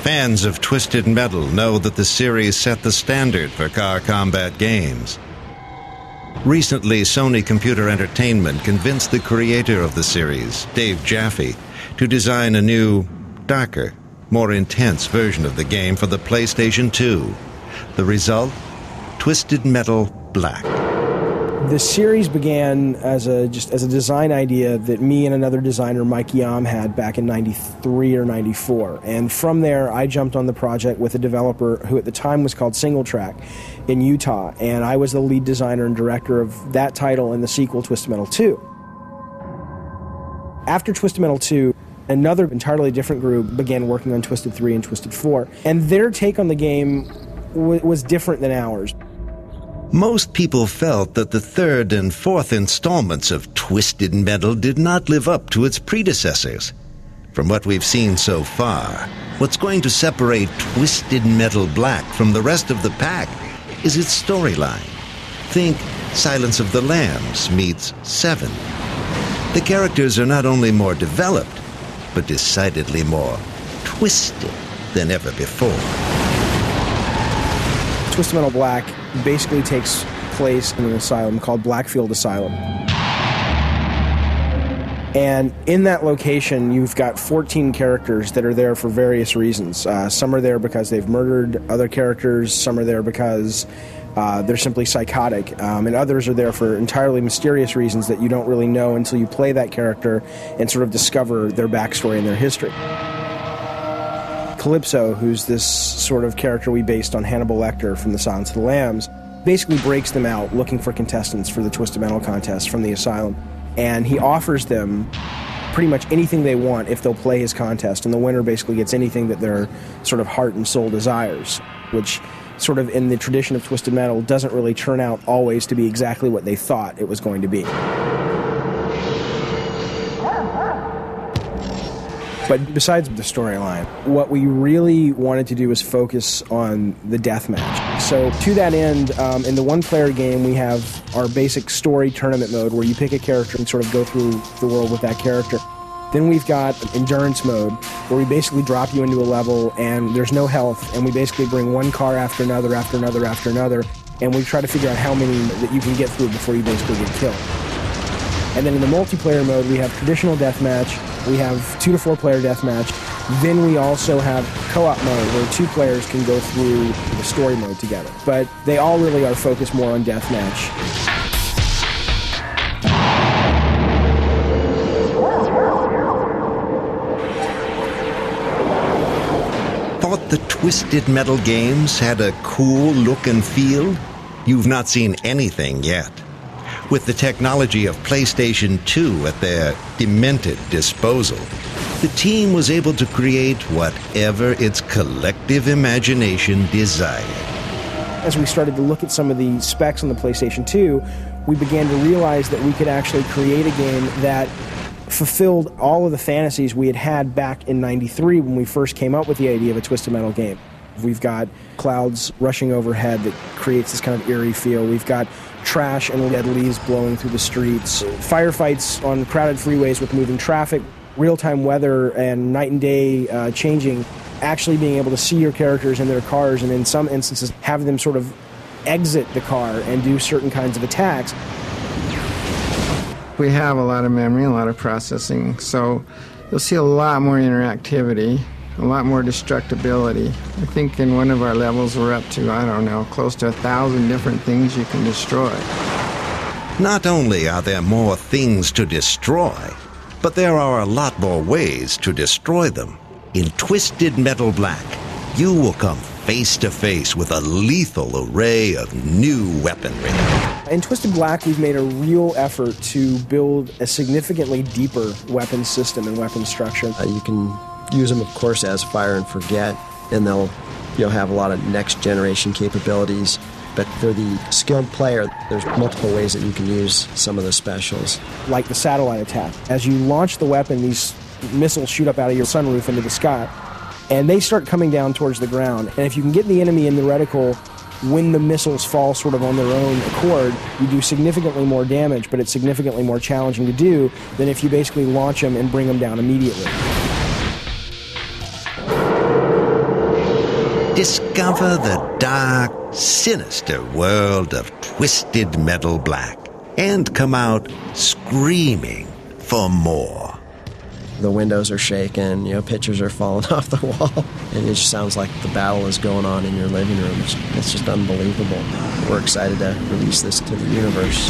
Fans of Twisted Metal know that the series set the standard for car combat games. Recently, Sony Computer Entertainment convinced the creator of the series, Dave Jaffe, to design a new, darker, more intense version of the game for the PlayStation 2. The result? Twisted Metal Black. The series began as a design idea that me and another designer, Mike Yam, had back in 93 or 94. And from there, I jumped on the project with a developer who at the time was called Single Track in Utah. And I was the lead designer and director of that title and the sequel, Twisted Metal 2. After Twisted Metal 2, another entirely different group began working on Twisted 3 and Twisted 4. And their take on the game was different than ours. Most people felt that the third and fourth installments of Twisted Metal did not live up to its predecessors. From what we've seen so far, what's going to separate Twisted Metal Black from the rest of the pack is its storyline. Think Silence of the Lambs meets Seven. The characters are not only more developed, but decidedly more twisted than ever before. Twisted Metal Black basically takes place in an asylum called Blackfield Asylum. And in that location, you've got 14 characters that are there for various reasons. Some are there because they've murdered other characters, some are there because they're simply psychotic, and others are there for entirely mysterious reasons that you don't really know until you play that character and sort of discover their backstory and their history. Calypso, who's this sort of character we based on Hannibal Lecter from The Silence of the Lambs, basically breaks them out looking for contestants for the Twisted Metal contest from the asylum. And he offers them pretty much anything they want if they'll play his contest. And the winner basically gets anything that their sort of heart and soul desires, which sort of in the tradition of Twisted Metal doesn't really turn out always to be exactly what they thought it was going to be. But besides the storyline, what we really wanted to do was focus on the deathmatch. So to that end, in the one-player game, we have our basic story tournament mode where you pick a character and sort of go through the world with that character. Then we've got endurance mode where we basically drop you into a level and there's no health, and we basically bring one car after another, after another, after another, and we try to figure out how many that you can get through before you basically get killed. And then in the multiplayer mode, we have traditional deathmatch, we have 2 to 4 player deathmatch, then we also have co-op mode where 2 players can go through the story mode together. But they all really are focused more on deathmatch. Thought the Twisted Metal games had a cool look and feel? You've not seen anything yet. With the technology of PlayStation 2 at their demented disposal, the team was able to create whatever its collective imagination desired. As we started to look at some of the specs on the PlayStation 2, we began to realize that we could actually create a game that fulfilled all of the fantasies we had had back in '93 when we first came up with the idea of a Twisted Metal game. We've got clouds rushing overhead that creates this kind of eerie feel. We've got trash and dead leaves blowing through the streets, firefights on crowded freeways with moving traffic, real-time weather and night and day changing, actually being able to see your characters in their cars and in some instances have them sort of exit the car and do certain kinds of attacks. We have a lot of memory, a lot of processing, so you'll see a lot more interactivity, a lot more destructibility. I think in one of our levels we're up to, I don't know, close to 1,000 different things you can destroy. Not only are there more things to destroy, but there are a lot more ways to destroy them. In Twisted Metal Black, you will come face to face with a lethal array of new weaponry. In Twisted Black, we've made a real effort to build a significantly deeper weapon system and weapon structure. You can use them, of course, as fire and forget, and they'll have a lot of next generation capabilities. But for the skilled player, there's multiple ways that you can use some of the specials. Like the satellite attack. As you launch the weapon, these missiles shoot up out of your sunroof into the sky, and they start coming down towards the ground. And if you can get the enemy in the reticle when the missiles fall sort of on their own accord, you do significantly more damage, but it's significantly more challenging to do than if you basically launch them and bring them down immediately. discover the dark, sinister world of Twisted Metal Black and come out screaming for more. The windows are shaking, pictures are falling off the wall, and it just sounds like the battle is going on in your living room. It's just unbelievable. We're excited to release this to the universe.